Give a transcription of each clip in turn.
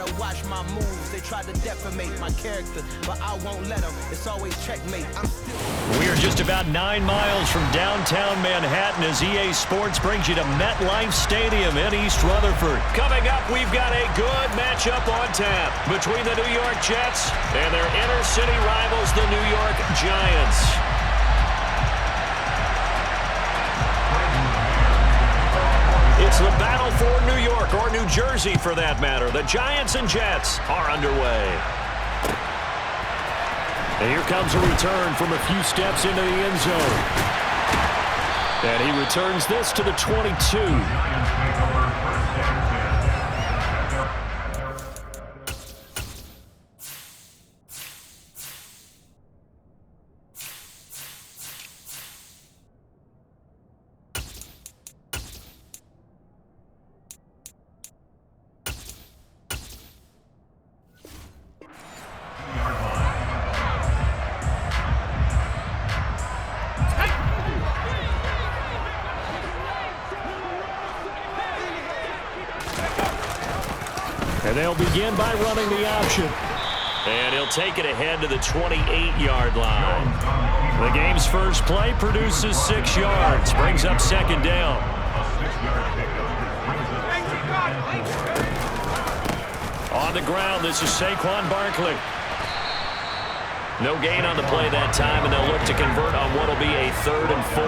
gotta watch my moves. They try to defamate my character, but I won't let them. It's always checkmate. We are just about 9 miles from downtown Manhattan as EA Sports brings you to MetLife Stadium in East Rutherford. Coming up, we've got a good matchup on tap between the New York Jets and their inner-city rivals, the New York Giants. It's the battle for New York, or New Jersey for that matter. The Giants and Jets are underway. And here comes a return from a few steps into the end zone. And he returns this to the 22. And they'll begin by running the option. And he'll take it ahead to the 28-yard line. The game's first play produces 6 yards. Brings up second down. On the ground, this is Saquon Barkley. No gain on the play that time, and they'll look to convert on what will be a 3rd and 4.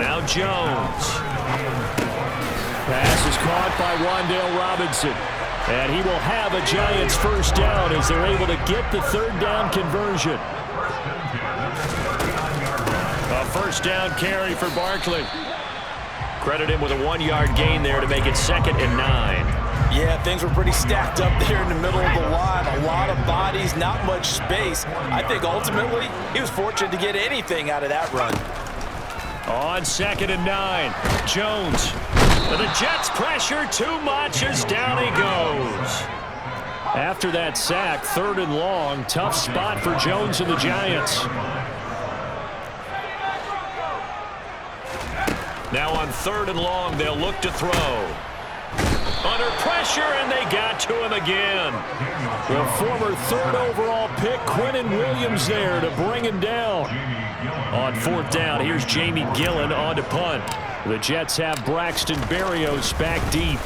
Now Jones. Pass is caught by Wan'Dale Robinson. And he will have a Giants first down as they're able to get the 3rd down conversion. A first down carry for Barkley. Credit him with a 1-yard gain there to make it 2nd and 9. Yeah, things were pretty stacked up there in the middle of the line. A lot of bodies, not much space. I think ultimately he was fortunate to get anything out of that run. On 2nd and 9, Jones. The Jets pressure too much as down he goes. After that sack, 3rd and long, tough spot for Jones and the Giants. Now on 3rd and long, they'll look to throw. Under pressure, and they got to him again. The former 3rd overall pick, Quinnen Williams, there to bring him down. On 4th down, here's Jamie Gillen on to punt. The Jets have Braxton Berrios back deep.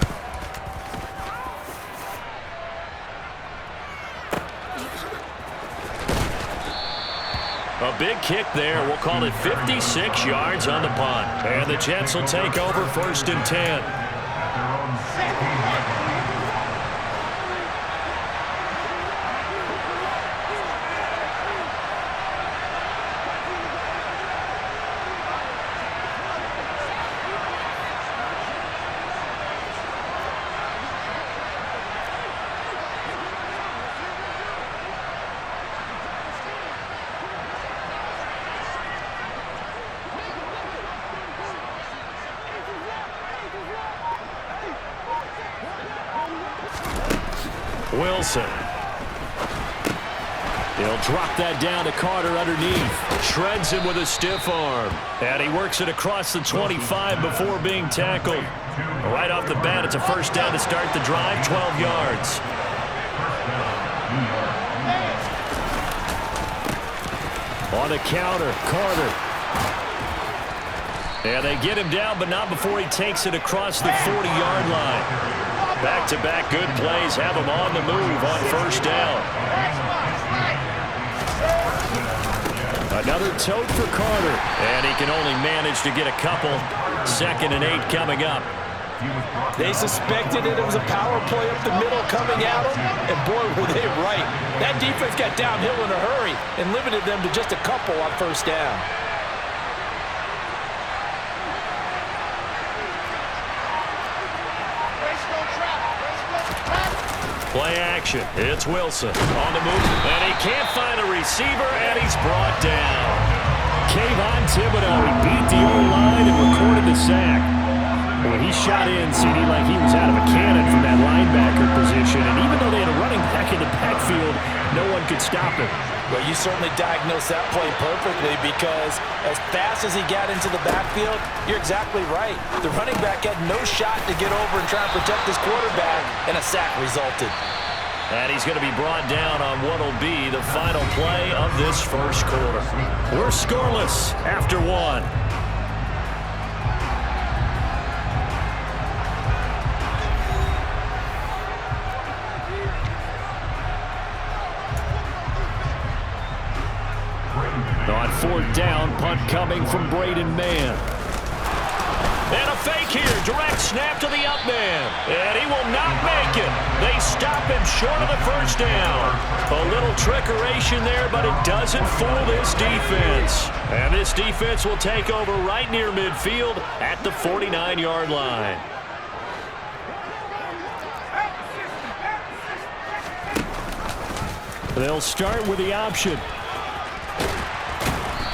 A big kick there. We'll call it 56 yards on the punt. And the Jets will take over 1st and 10. Wilson. He'll drop that down to Carter underneath. Shreds him with a stiff arm. And he works it across the 25 before being tackled. Right off the bat, it's a first down to start the drive, 12 yards. On the counter, Carter. And they get him down, but not before he takes it across the 40-yard line. Back-to-back good plays have him on the move on first down. Another tote for Carter. And he can only manage to get a couple. 2nd and 8 coming up. They suspected it was a power play up the middle coming at them, and boy, were they right. That defense got downhill in a hurry and limited them to just a couple on first down. Play action. It's Wilson on the move. And he can't find a receiver, and he's brought down. Kayvon Thibodeau beat the O-line and recorded the sack. Well, he shot in, CD, like he was out of a cannon from that linebacker position. And even though they had a running back in the backfield, no one could stop him. Well, you certainly diagnosed that play perfectly because as fast as he got into the backfield, you're exactly right. The running back had no shot to get over and try and protect his quarterback, and a sack resulted. And he's going to be brought down on what will be the final play of this first quarter. We're scoreless after one. On fourth down, punt coming from Braden Mann. And a fake here, direct snap to the up man. And he will not make it. They stop him short of the first down. A little trickeration there, but it doesn't fool this defense. And this defense will take over right near midfield at the 49-yard line. They'll start with the option.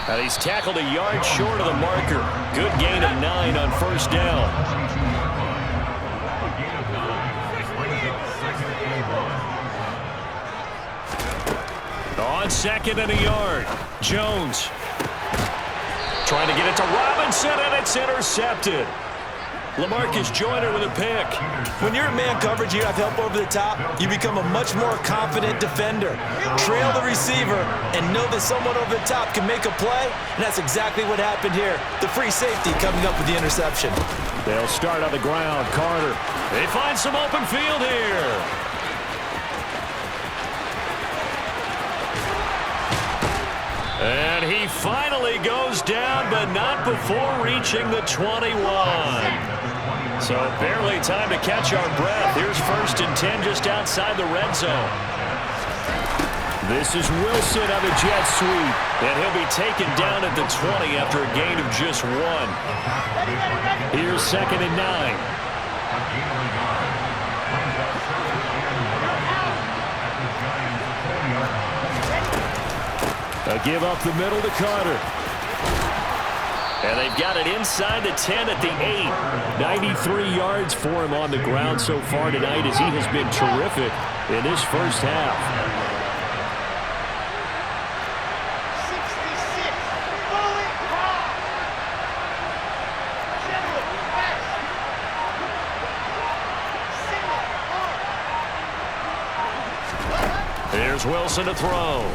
And he's tackled a yard short of the marker. Good gain of 9 on first down. On second and a yard, Jones trying to get it to Robinson, and it's intercepted. LaMarcus Joyner with a pick. When you're in man coverage, you have help over the top, you become a much more confident defender. Trail the receiver and know that someone over the top can make a play, and that's exactly what happened here. The free safety coming up with the interception. They'll start on the ground. Carter. They find some open field here. And he finally goes down, but not before reaching the 21. So barely time to catch our breath. Here's 1st and 10 just outside the red zone. This is Wilson on the jet sweep. And he'll be taken down at the 20 after a gain of just 1. Here's 2nd and 9. A give up the middle to Carter. And they've got it inside the 10 at the 8. 93 yards for him on the ground so far tonight as he has been terrific in this first half. 66. Here's Wilson to throw.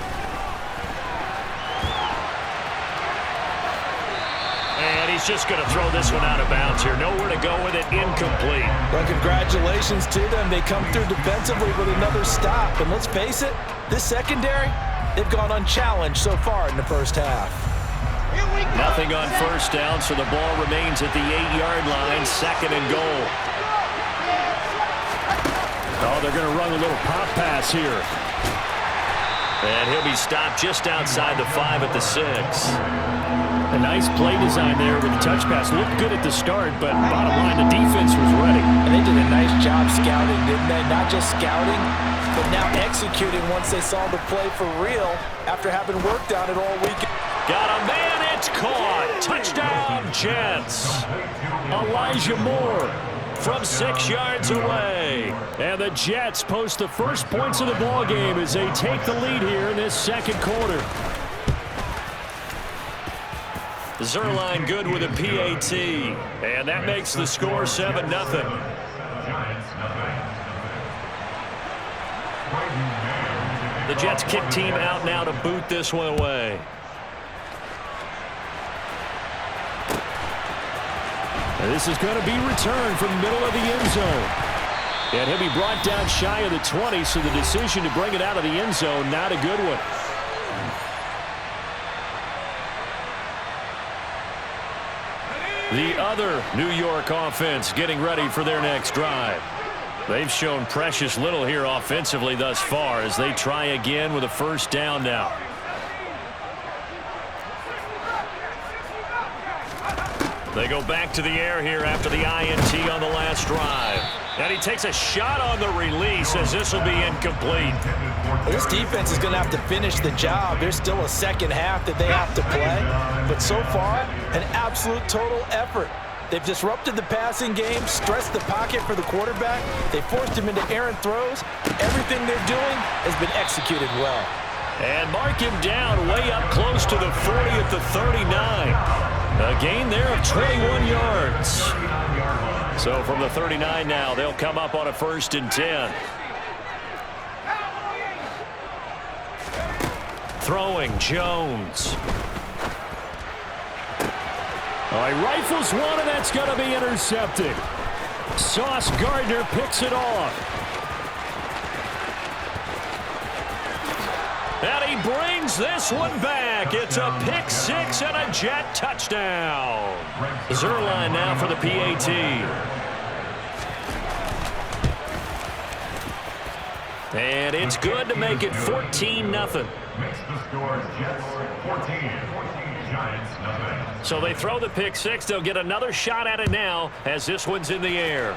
And he's just going to throw this one out of bounds here. Nowhere to go with it. Incomplete. Well, congratulations to them. They come through defensively with another stop. And let's face it, this secondary, they've gone unchallenged so far in the first half. Nothing on first down, so the ball remains at the 8-yard line. 2nd and goal. Oh, they're going to run a little pop pass here. And he'll be stopped just outside the 5 at the 6. A nice play design there with the touch pass. Looked good at the start, but bottom line, the defense was ready. And they did a nice job scouting, didn't they? Not just scouting, but now executing once they saw the play for real after having worked on it all weekend. Got a man, it's caught. Touchdown, Jets. Elijah Moore from 6 yards away. And the Jets post the first points of the ball game as they take the lead here in this second quarter. Zerline good with a PAT, and that makes the score 7-0. The Jets kick team out now to boot this one away. And this is going to be returned from the middle of the end zone. And he'll be brought down shy of the 20, so the decision to bring it out of the end zone, not a good one. The other New York offense getting ready for their next drive. They've shown precious little here offensively thus far as they try again with a first down now. They go back to the air here after the INT on the last drive. And he takes a shot on the release as this will be incomplete. Well, this defense is going to have to finish the job. There's still a second half that they have to play. But so far, an absolute total effort. They've disrupted the passing game, stressed the pocket for the quarterback. They forced him into errant throws. Everything they're doing has been executed well. And mark him down way up close to the 40 at the 39. A gain there of 21 yards. So from the 39 now, they'll come up on a 1st and 10. Throwing, Jones. All right, rifles one, and that's going to be intercepted. Sauce Gardner picks it off. And he brings this one back. It's a pick six and a Jet touchdown. Zerline now for the PAT. And it's good to make it 14-0. So they throw the pick six. They'll get another shot at it now as this one's in the air.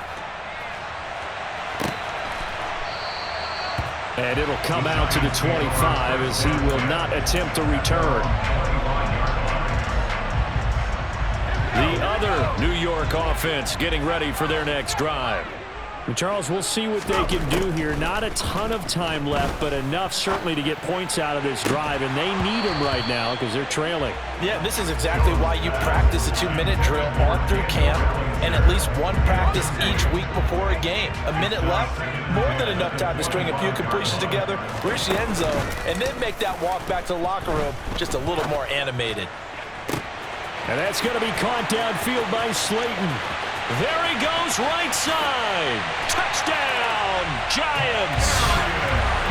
And it'll come out to the 25 as he will not attempt to return. The other New York offense getting ready for their next drive. And Charles, we'll see what they can do here. Not a ton of time left, but enough certainly to get points out of this drive, and they need them right now because they're trailing. Yeah, this is exactly why you practice a 2-minute drill all through camp and at least one practice each week before a game. A minute left, more than enough time to string a few completions together, reach the end zone, and then make that walk back to the locker room just a little more animated. And that's going to be caught downfield by Slayton. There he goes, right side. Touchdown, Giants.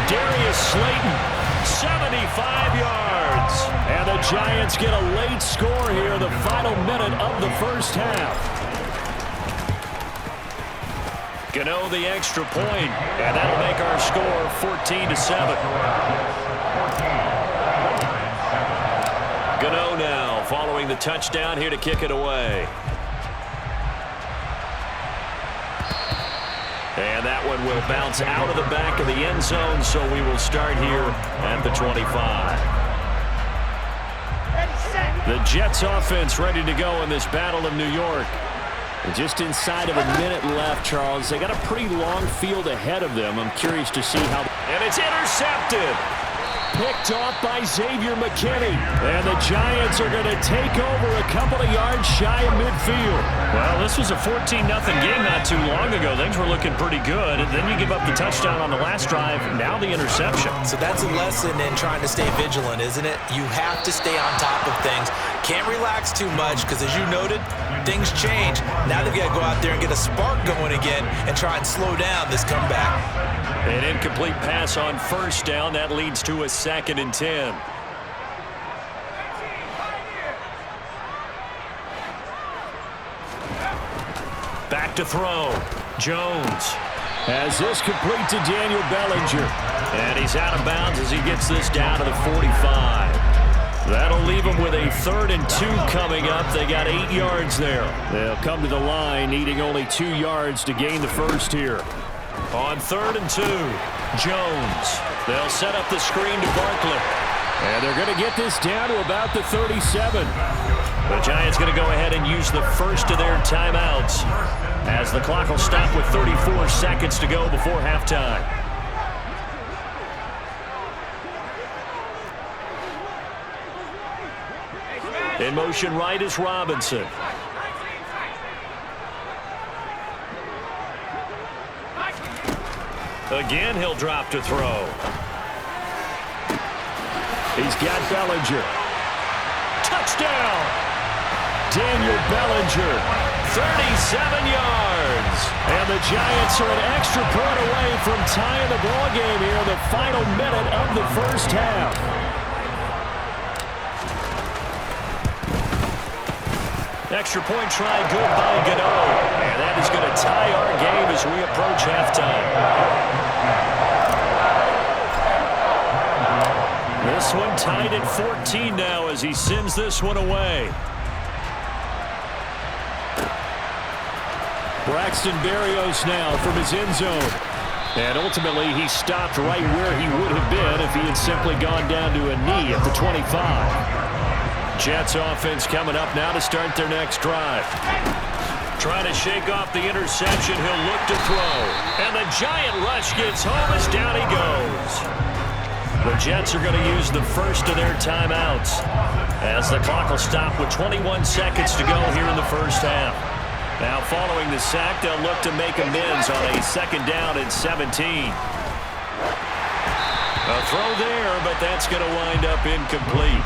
Darius Slayton, 75 yards. And the Giants get a late score here, the final minute of the first half. Gano the extra point, and that'll make our score 14-7. Gano now following the touchdown here to kick it away. And that one will bounce out of the back of the end zone, so we will start here at the 25. The Jets offense ready to go in this battle of New York. And just inside of a minute left, Charles. They got a pretty long field ahead of them. I'm curious to see how. And it's intercepted. Picked off by Xavier McKinney. And the Giants are going to take over a couple of yards shy of midfield. Well, this was a 14-0 game not too long ago. Things were looking pretty good. And then you give up the touchdown on the last drive. Now the interception. So that's a lesson in trying to stay vigilant, isn't it? You have to stay on top of things. Can't relax too much because, as you noted, things change. Now they've got to go out there and get a spark going again and try and slow down this comeback. An incomplete pass on first down. That leads to a 2nd and 10. Back to throw. Jones has this complete to Daniel Bellinger. And he's out of bounds as he gets this down to the 45. That'll leave them with a 3rd and 2 coming up. They got 8 yards there. They'll come to the line needing only 2 yards to gain the first here. On 3rd and 2, Jones. They'll set up the screen to Barkley. And they're going to get this down to about the 37. The Giants going to go ahead and use the first of their timeouts as the clock will stop with 34 seconds to go before halftime. In motion right is Robinson. Again, he'll drop to throw. He's got Bellinger. Touchdown! Daniel Bellinger, 37 yards. And the Giants are an extra point away from tying the ball game here in the final minute of the first half. Extra point try good by Gano. And that is going to tie our game as we approach halftime. This one tied at 14 now as he sends this one away. Braxton Berrios now from his end zone. And ultimately he stopped right where he would have been if he had simply gone down to a knee at the 25. Jets offense coming up now to start their next drive. Trying to shake off the interception. He'll look to throw. And the giant rush gets home as down he goes. The Jets are going to use the first of their timeouts as the clock will stop with 21 seconds to go here in the first half. Now following the sack, they'll look to make amends on a second down and 17. A throw there, but that's going to wind up incomplete.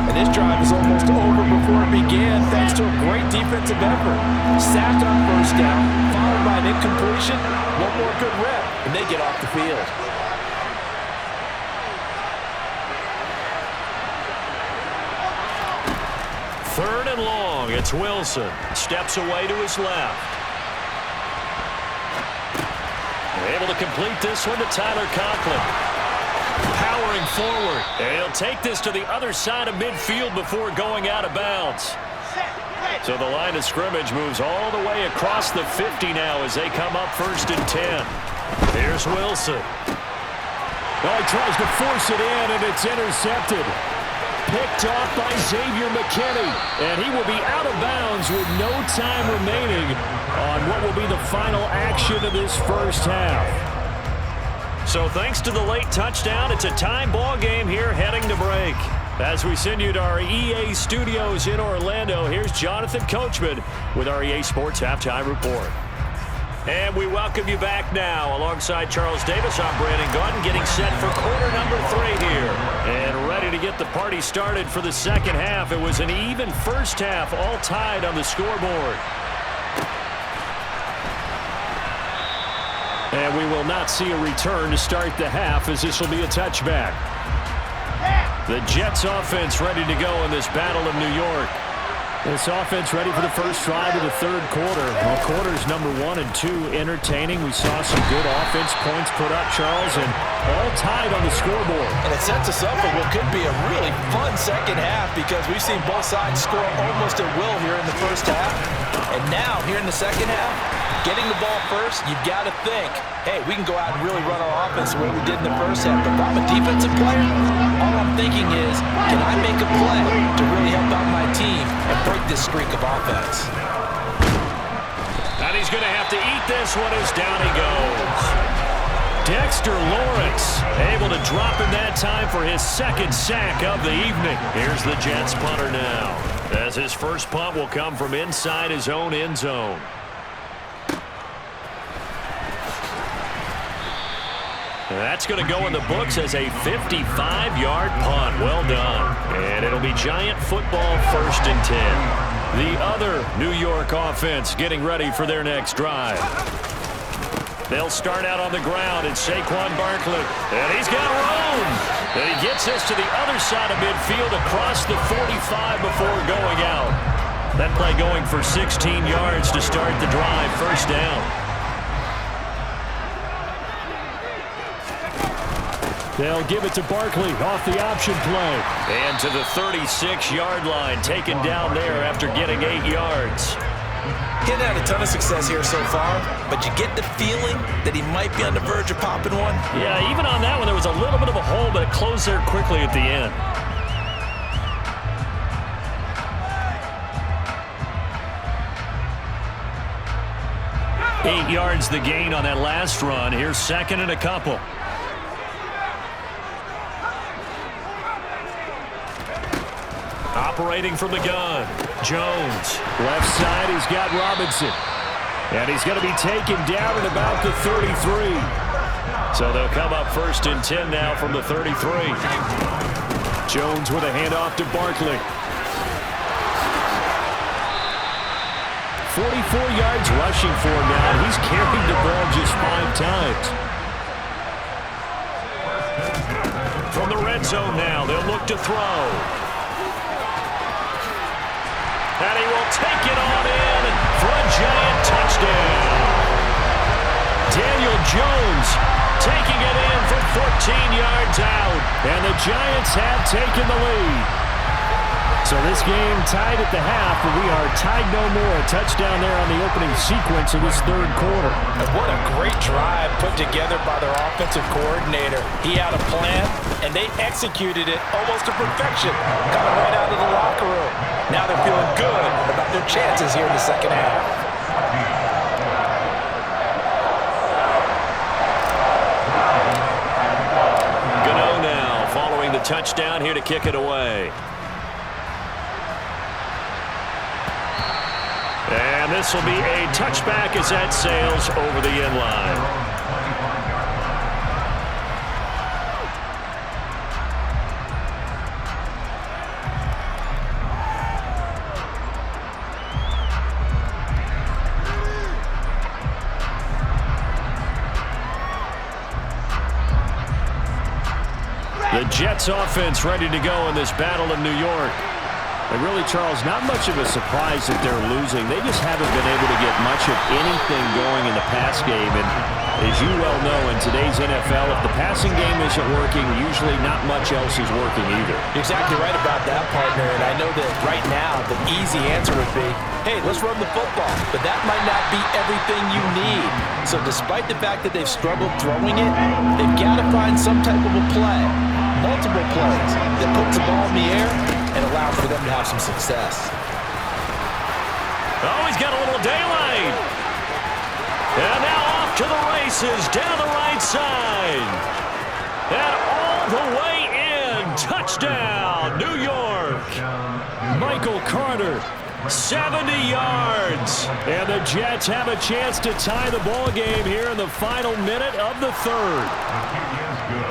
And this drive is almost over before it began thanks to a great defensive effort. Sacked on first down, followed by an incompletion, one more good rep, and they get off the field. Third and long. It's Wilson. Steps away to his left. Able to complete this one to Tyler Conklin. Powering forward. And he'll take this to the other side of midfield before going out of bounds. So the line of scrimmage moves all the way across the 50 now as they come up first and 10. Here's Wilson. Oh, he tries to force it in, and it's intercepted. Picked off by Xavier McKinney. And he will be out of bounds with no time remaining on what will be the final action of this first half. So thanks to the late touchdown, it's a tie ball game here heading to break. As we send you to our EA studios in Orlando, here's Jonathan Coachman with our EA Sports Halftime Report. And we welcome you back now. Alongside Charles Davis, I'm Brandon Gaudin, getting set for quarter number 3 here. And ready to get the party started for the second half. It was an even first half, all tied on the scoreboard. And we will not see a return to start the half, as this will be a touchback. The Jets offense ready to go in this Battle of New York. This offense ready for the first drive of the third quarter. Well, quarters number 1 and 2 entertaining. We saw some good offense points put up, Charles, and all tied on the scoreboard. And it sets us up for what could be a really fun second half because we've seen both sides score almost at will here in the first half. And now, here in the second half, getting the ball first, you've got to think, hey, we can go out and really run our offense the way we did in the first half. But if I'm a defensive player, all I'm thinking is, can I make a play to really help out my team and break this streak of offense? And he's going to have to eat this one as down he goes. Dexter Lawrence able to drop in that time for his second sack of the evening. Here's the Jets punter now, as his first punt will come from inside his own end zone. That's going to go in the books as a 55-yard punt. Well done. And it'll be Giant football, first and 10. The other New York offense getting ready for their next drive. They'll start out on the ground. It's Saquon Barkley. And he's got room. And he gets this to the other side of midfield across the 45 before going out. That play going for 16 yards to start the drive. First down. They'll give it to Barkley off the option play. And to the 36-yard line, taken down there after getting 8 yards. He hadn't had a ton of success here so far, but you get the feeling that he might be on the verge of popping one. Yeah, even on that one, there was a little bit of a hole, but it closed there quickly at the end. Eight yards the gain on that last run. Here's second and a couple. Operating from the gun, Jones. Left side, he's got Robinson. And he's going to be taken down at about the 33. So they'll come up first and 10 now from the 33. Jones with a handoff to Barkley. 44 yards rushing for him now. He's carried the ball just 5 times. From the red zone now, they'll look to throw. And he will take it on in for a Giant touchdown. Daniel Jones taking it in from 14 yards out. And the Giants have taken the lead. So this game tied at the half, but we are tied no more. A touchdown there on the opening sequence of this third quarter. And what a great drive put together by their offensive coordinator. He had a plan, and they executed it almost to perfection, coming right out of the locker room. Now they're feeling good about their chances here in the second half. touchdown here to kick it away. And this will be a touchback as that sails over the end line. The Jets offense ready to go in this battle in New York. And really, Charles, not much of a surprise that they're losing. They just haven't been able to get much of anything going in the pass game. And as you well know, in today's NFL, if the passing game isn't working, usually not much else is working either. You're exactly right about that, partner. And I know that right now the easy answer would be, hey, let's run the football. But that might not be everything you need. So despite the fact that they've struggled throwing it, they've got to find some type of a play, multiple plays, that puts the ball in the air and allows for them to have some success. Oh, he's got a little daylight. And now off to the races down the right side. And all the way in. Touchdown, New York. Michael Carter, 70 yards. And the Jets have a chance to tie the ball game here in the final minute of the third.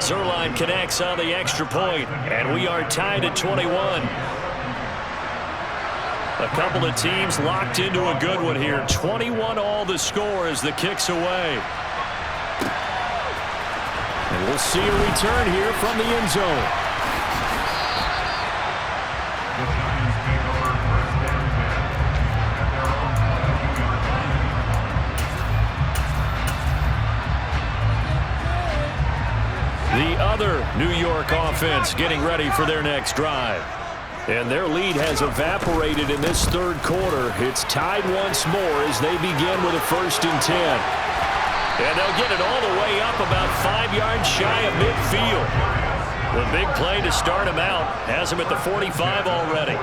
Zerline connects on the extra point, and we are tied at 21. A couple of teams locked into a good one here. 21 all the score as the kick's away. And we'll see a return here from the end zone. The other New York offense getting ready for their next drive. And their lead has evaporated in this third quarter. It's tied once more as they begin with a 1st and 10. And they'll get it all the way up about 5 yards shy of midfield. The big play to start him out has him at the 45 already.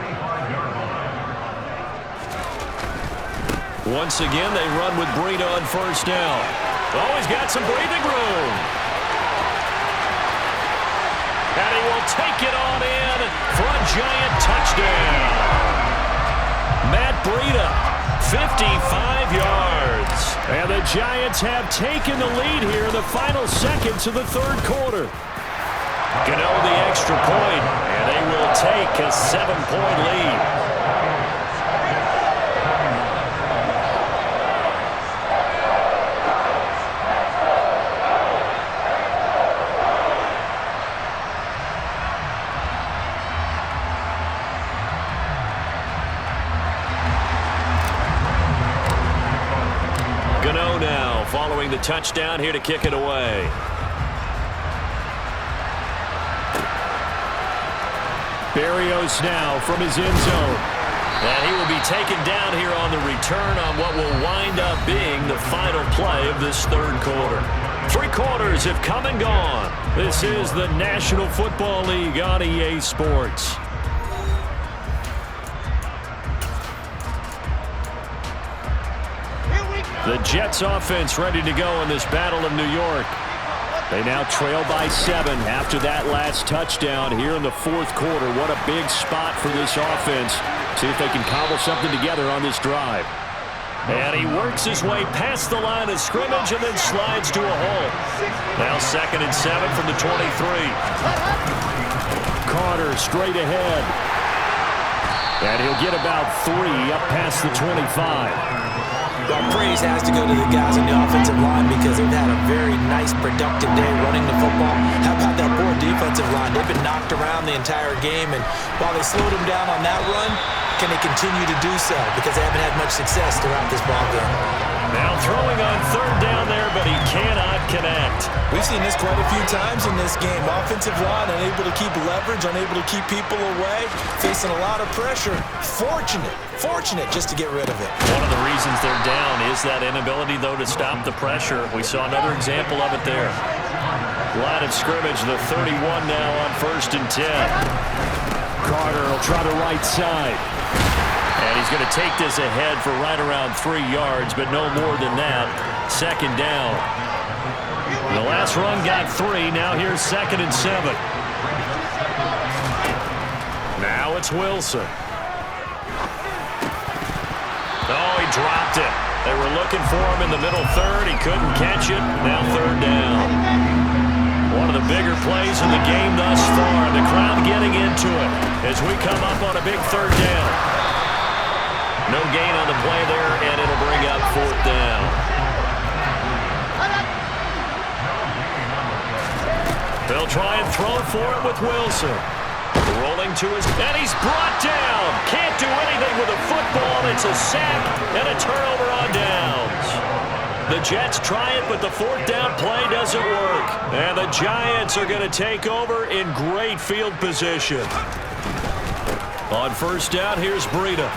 Once again, they run with Breida on 1st down. Oh, he's got some breathing room. And he will take it on in for a giant touchdown. Matt Breida, 55 yards. And the Giants have taken the lead here in the final seconds of the third quarter. Gano the extra point, and they will take a 7-point lead. Gano now following the touchdown here to kick it away. Berrios now from his end zone. And he will be taken down here on the return on what will wind up being the final play of this third quarter. 3 quarters have come and gone. This is the National Football League on EA Sports. The Jets offense ready to go in this battle of New York. They now trail by 7 after that last touchdown here in the fourth quarter. What a big spot for this offense. See if they can cobble something together on this drive. And he works his way past the line of scrimmage and then slides to a hole. Now 2nd and 7 from the 23. Carter straight ahead. And he'll get about 3 up past the 25. Well, praise has to go to the guys on the offensive line because they've had a very nice, productive day running the football. How about that poor defensive line? They've been knocked around the entire game, and while they slowed them down on that run, can they continue to do so? Because they haven't had much success throughout this ball game. Now throwing on 3rd down there, but he cannot connect. We've seen this quite a few times in this game. Offensive line unable to keep leverage, unable to keep people away, facing a lot of pressure. Fortunate just to get rid of it. One of the reasons they're down is that inability, though, to stop the pressure. We saw another example of it there. Line of scrimmage, the 31 now on 1st and 10. Carter will try the right side. And he's going to take this ahead for right around 3 yards, but no more than that. 2nd down. The last run got 3. Now here's 2nd and 7. Now it's Wilson. Oh, he dropped it. They were looking for him in the middle third. He couldn't catch it. Now third down. One of the bigger plays in the game thus far. The crowd getting into it as we come up on a big third down. No gain on the play there, and it'll bring up fourth down. They'll try and throw for it with Wilson. Rolling to his, and he's brought down. Can't do anything with a football. It's a sack and a turnover on downs. The Jets try it, but the fourth down play doesn't work. And the Giants are going to take over in great field position. On first down, here's Breida.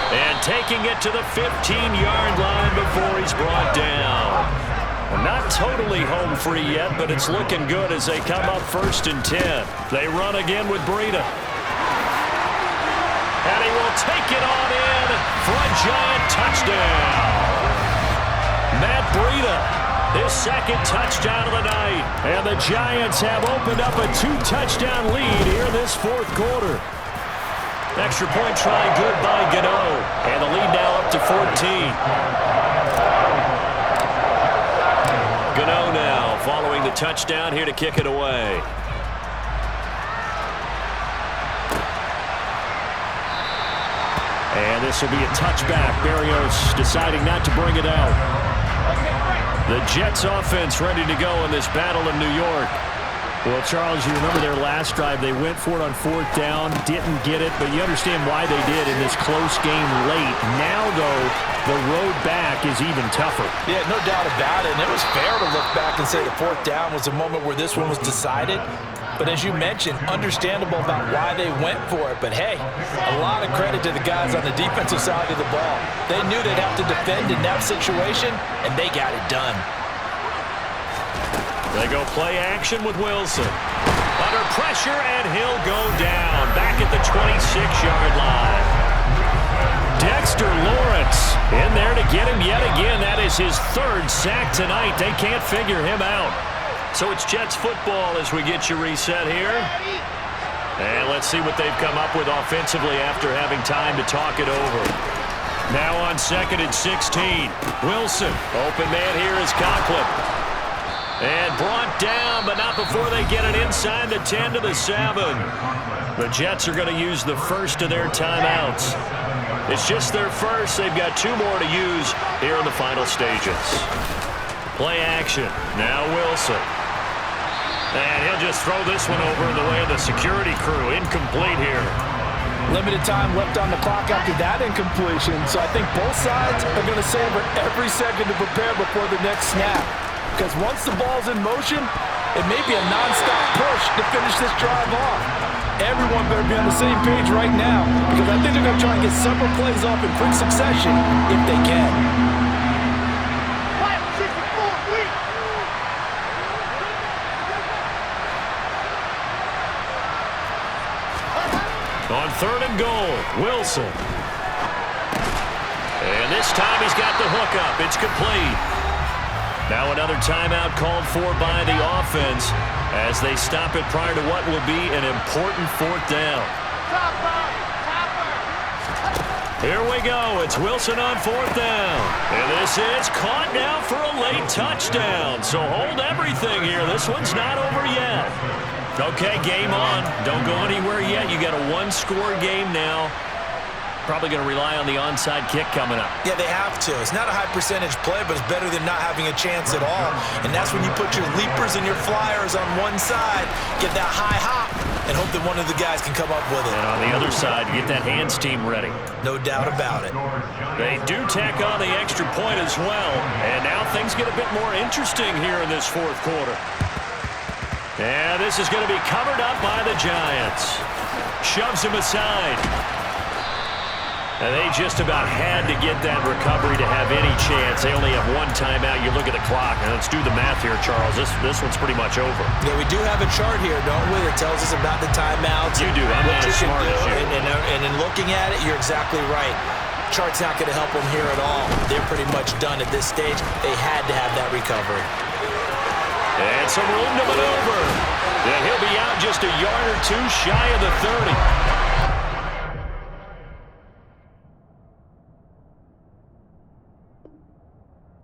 And taking it to the 15-yard line before he's brought down. Not totally home free yet, but it's looking good as they come up 1st and 10. They run again with Breida. And he will take it on in for a Giant touchdown. Matt Breida, his second touchdown of the night. And the Giants have opened up a 2-touchdown lead here this fourth quarter. Extra point try good by Gano. And the lead now up to 14. Gano now following the touchdown here to kick it away. And this will be a touchback. Berrios deciding not to bring it out. The Jets offense ready to go in this battle in New York. Well, Charles, you remember their last drive. They went for it on fourth down, didn't get it, but you understand why they did in this close game late. Now, though, the road back is even tougher. Yeah, no doubt about it. And it was fair to look back and say the fourth down was the moment where this one was decided. But as you mentioned, understandable about why they went for it. But, hey, a lot of credit to the guys on the defensive side of the ball. They knew they'd have to defend in that situation, and they got it done. They go play action with Wilson. Under pressure, and he'll go down. Back at the 26-yard line. Dexter Lawrence in there to get him yet again. That is his third sack tonight. They can't figure him out. So it's Jets football as we get you reset here. And let's see what they've come up with offensively after having time to talk it over. Now on 2nd and 16. Wilson. Open man here is Conklin. And brought down, but not before they get it inside the 10 to the 7. The Jets are going to use the first of their timeouts. It's just their first. They've got 2 more to use here in the final stages. Play action. Now Wilson. And he'll just throw this one over in the way of the security crew. Incomplete here. Limited time left on the clock after that incompletion. So I think both sides are going to savor every second to prepare before the next snap. Because once the ball's in motion, it may be a non-stop push to finish this drive off. Everyone better be on the same page right now, because I think they're going to try and get several plays off in quick succession if they can. On 3rd and goal, Wilson. And this time he's got the hook up. It's complete. Now another timeout called for by the offense as they stop it prior to what will be an important fourth down. Here we go. It's Wilson on fourth down. And this is caught now for a late touchdown. So hold everything here. This one's not over yet. Okay, game on. Don't go anywhere yet. You got a 1-score game now. Probably going to rely on the onside kick coming up. Yeah, they have to. It's not a high percentage play, but it's better than not having a chance at all. And that's when you put your leapers and your flyers on one side, get that high hop, and hope that one of the guys can come up with it. And on the other side, get that hands team ready. No doubt about it. They do tack on the extra point as well. And now things get a bit more interesting here in this fourth quarter. And this is going to be covered up by the Giants. Shoves him aside. And they just about had to get that recovery to have any chance. They only have 1 timeout. You look at the clock, and let's do the math here, Charles. This one's pretty much over. Yeah, we do have a chart here, don't we, that tells us about the timeouts. You do. I'm not as smart as you. And in looking at it, you're exactly right. Chart's not going to help them here at all. They're pretty much done at this stage. They had to have that recovery. And some room to maneuver. And he'll be out just a yard or two shy of the 30.